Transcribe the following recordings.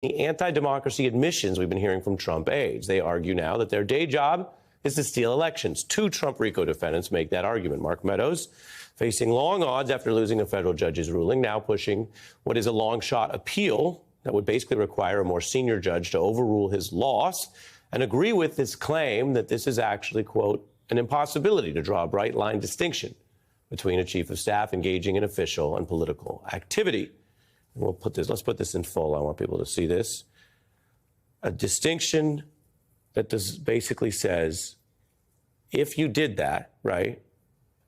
The anti-democracy admissions we've been hearing from Trump aides. They argue now that their day job is to steal elections. Two Trump RICO defendants make that argument. Mark Meadows, facing long odds after losing a federal judge's ruling, now pushing what is a long-shot appeal that would basically require a more senior judge to overrule his loss and agree with this claim that this is actually, quote, an impossibility to draw a bright line distinction between a chief of staff engaging in official and political activity. And let's put this in full. I want people to see this. A distinction that basically says, if you did that, right,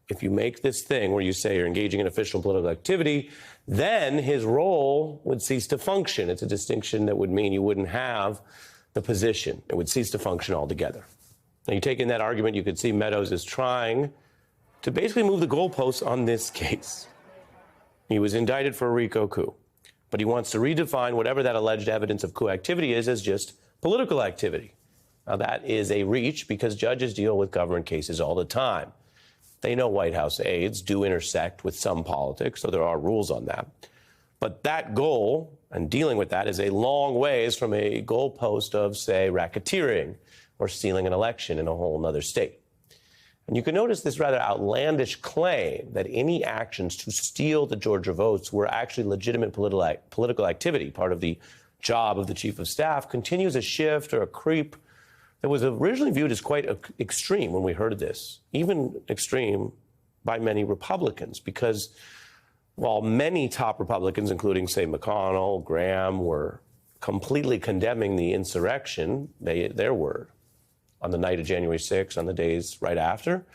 if you make this thing where you say you're engaging in official political activity, then his role would cease to function. It's a distinction that would mean you wouldn't have the position. It would cease to function altogether. Now, you take in that argument, you could see Meadows is trying to basically move the goalposts on this case. He was indicted for a RICO coup, but he wants to redefine whatever that alleged evidence of coup activity is as just political activity. Now, that is a reach because judges deal with government cases all the time. They know White House aides do intersect with some politics, so there are rules on that. But that goal and dealing with that is a long ways from a goalpost of, say, racketeering or stealing an election in a whole other state. And you can notice this rather outlandish claim that any actions to steal the Georgia votes were actually legitimate political activity, part of the job of the chief of staff, continues a shift or a creep that was originally viewed as quite extreme when we heard this, even extreme by many Republicans, because while many top Republicans, including, say, McConnell, Graham, were completely condemning the insurrection, their word, on the night of January 6th, on the days right after,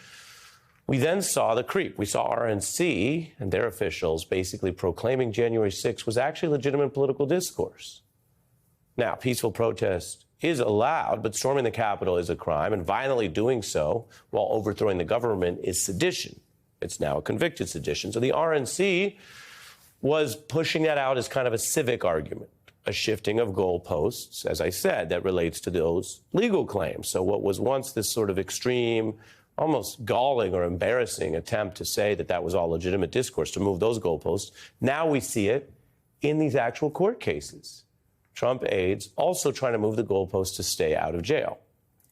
we then saw the creep. We saw RNC and their officials basically proclaiming January 6th was actually legitimate political discourse. Now, peaceful protest is allowed, but storming the Capitol is a crime, and violently doing so while overthrowing the government is sedition. It's now a convicted sedition. So the RNC was pushing that out as kind of a civic argument, a shifting of goalposts, as I said, that relates to those legal claims. So what was once this sort of extreme, almost galling or embarrassing attempt to say that that was all legitimate discourse, to move those goalposts, now we see it in these actual court cases. Trump aides also trying to move the goalposts to stay out of jail.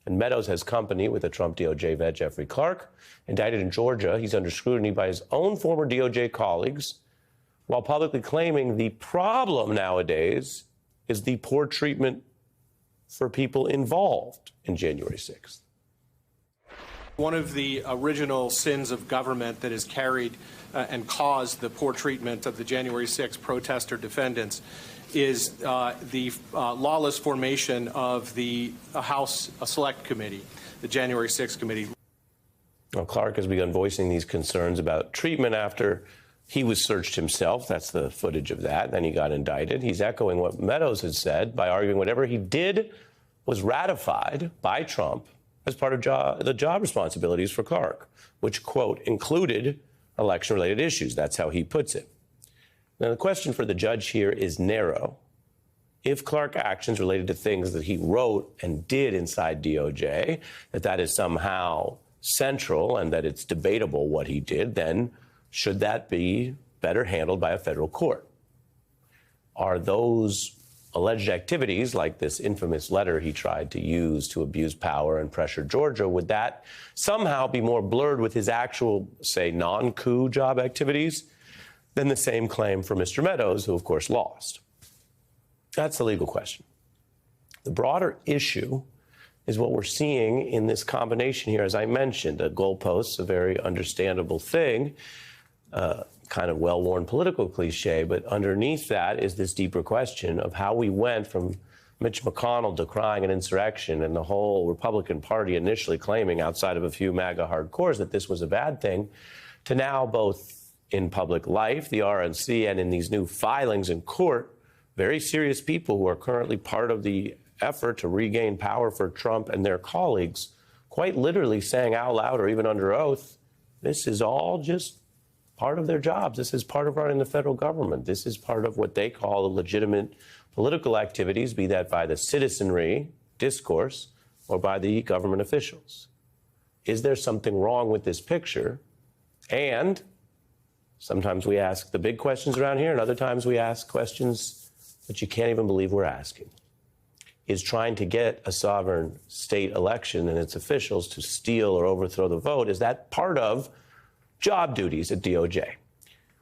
And Meadows has company with a Trump DOJ vet, Jeffrey Clark, indicted in Georgia. He's under scrutiny by his own former DOJ colleagues, while publicly claiming the problem nowadays is the poor treatment for people involved in January 6th. One of the original sins of government that has carried and caused the poor treatment of the January 6th protester defendants is the lawless formation of the House Select Committee, the January 6th committee. Well, Clark has begun voicing these concerns about treatment after he was searched himself. That's the footage of that. Then he got indicted. He's echoing what Meadows had said by arguing whatever he did was ratified by Trump as part of the job responsibilities for Clark, which, quote, included election-related issues. That's how he puts it. Now, the question for the judge here is narrow. If Clark actions related to things that he wrote and did inside DOJ, that is somehow central and that it's debatable what he did, then should that be better handled by a federal court? Are those alleged activities, like this infamous letter he tried to use to abuse power and pressure Georgia, would that somehow be more blurred with his actual, say, non-coup job activities than the same claim for Mr. Meadows, who, of course, lost? That's the legal question. The broader issue is what we're seeing in this combination here. As I mentioned, a goalpost, a very understandable thing, kind of well-worn political cliche, but underneath that is this deeper question of how we went from Mitch McConnell decrying an insurrection and the whole Republican Party initially claiming, outside of a few MAGA hardcores, that this was a bad thing, to now both in public life, the RNC, and in these new filings in court, very serious people who are currently part of the effort to regain power for Trump and their colleagues, quite literally saying out loud or even under oath, this is all just part of their jobs. This is part of running the federal government. This is part of what they call legitimate political activities, be that by the citizenry discourse or by the government officials. Is there something wrong with this picture? And sometimes we ask the big questions around here, and other times we ask questions that you can't even believe we're asking is trying to get a sovereign state election and its officials to steal or overthrow the vote. Is that part of job duties at DOJ?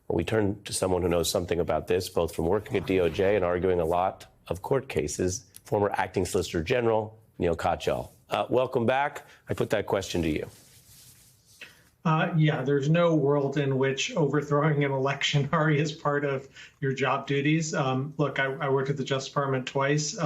Well, we turn to someone who knows something about this, both from working at DOJ and arguing a lot of court cases, former acting Solicitor General Neil Katyal. Welcome back. I put that question to you. Yeah, there's no world in which overthrowing an election, Ari, is part of your job duties. Look, I worked at the Justice Department twice.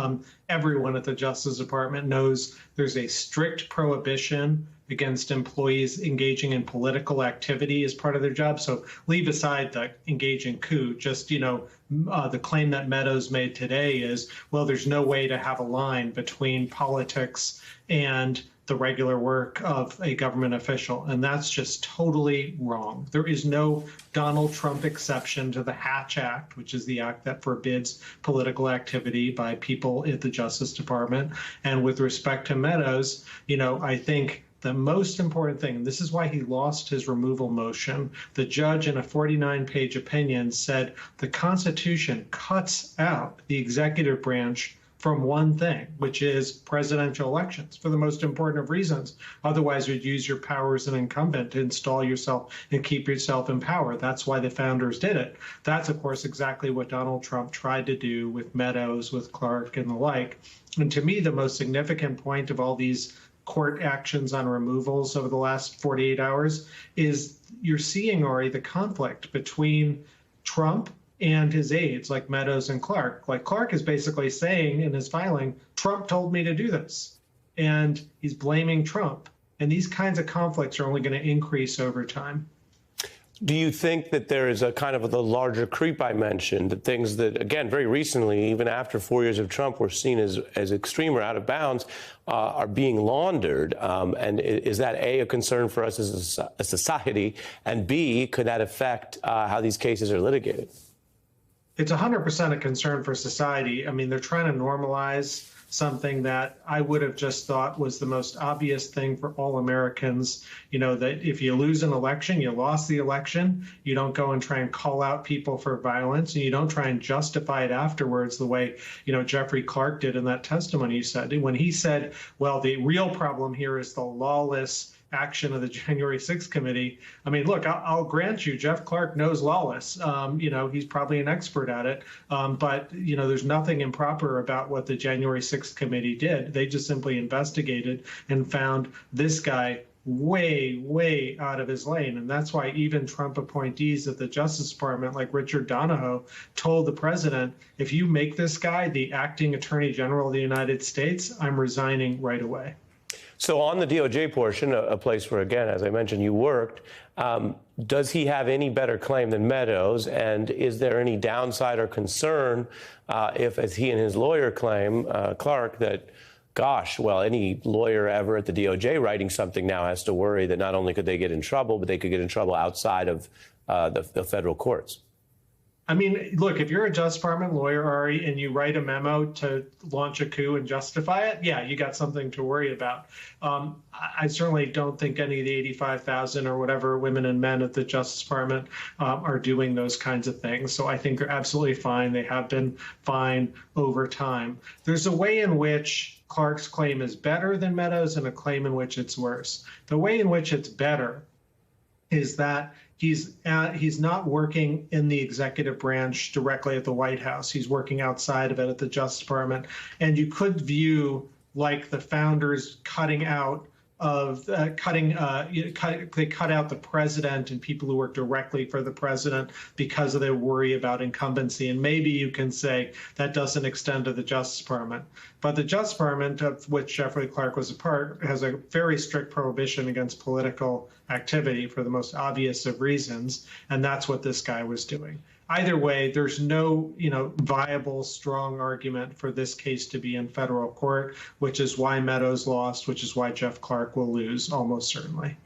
Everyone at the Justice Department knows there's a strict prohibition against employees engaging in political activity as part of their job. So leave aside the engage in coup. Just, the claim that Meadows made today is, well, there's no way to have a line between politics and the regular work of a government official. And that's just totally wrong. There is no Donald Trump exception to the Hatch Act, which is the act that forbids political activity by people at the Justice Department. And with respect to Meadows, I think the most important thing, this is why he lost his removal motion. The judge in a 49-page opinion said the Constitution cuts out the executive branch from one thing, which is presidential elections, for the most important of reasons. Otherwise, you'd use your power as an incumbent to install yourself and keep yourself in power. That's why the founders did it. That's, of course, exactly what Donald Trump tried to do with Meadows, with Clark, and the like. And to me, the most significant point of all these court actions on removals over the last 48 hours is you're seeing, Ari, the conflict between Trump and his aides like Meadows and Clark. Like Clark is basically saying in his filing, Trump told me to do this. And he's blaming Trump. And these kinds of conflicts are only going to increase over time. Do you think that there is a kind of the larger creep I mentioned, that things that, again, very recently, even after 4 years of Trump, were seen as extreme or out of bounds, are being laundered? And is that, A, a concern for us as a society, and B, could that affect how these cases are litigated? It's 100% a concern for society. I mean, they're trying to normalize something that I would have just thought was the most obvious thing for all Americans, that if you lose an election, you lost the election. You don't go and try and call out people for violence, and you don't try and justify it afterwards the way, Jeffrey Clark did in that testimony. He said, when he said, well, the real problem here is the lawless action of the January 6th committee. I mean, look, I'll grant you, Jeff Clark knows lawless. He's probably an expert at it. But there's nothing improper about what the January 6th committee did. They just simply investigated and found this guy way, way out of his lane. And that's why even Trump appointees at the Justice Department, like Richard Donahoe, told the president, if you make this guy the acting attorney general of the United States, I'm resigning right away. So on the DOJ portion, a place where, again, as I mentioned, you worked, does he have any better claim than Meadows? And is there any downside or concern if, as he and his lawyer claim, Clark, that, gosh, well, any lawyer ever at the DOJ writing something now has to worry that not only could they get in trouble, but they could get in trouble outside of the federal courts? I mean, look, if you're a Justice Department lawyer, Ari, and you write a memo to launch a coup and justify it, yeah, you got something to worry about. I certainly don't think any of the 85,000 or whatever women and men at the Justice Department are doing those kinds of things. So I think they're absolutely fine. They have been fine over time. There's a way in which Clark's claim is better than Meadows and a claim in which it's worse. The way in which it's better is that he's not working in the executive branch directly at the White House. He's working outside of it at the Justice Department. And you could view like the founders cutting out of they cut out the president and people who work directly for the president because of their worry about incumbency. And maybe you can say that doesn't extend to the Justice Department. But the Justice Department, of which Jeffrey Clark was a part, has a very strict prohibition against political activity for the most obvious of reasons. And that's what this guy was doing. Either way, there's no, viable, strong argument for this case to be in federal court, which is why Meadows lost, which is why Jeff Clark will lose almost certainly.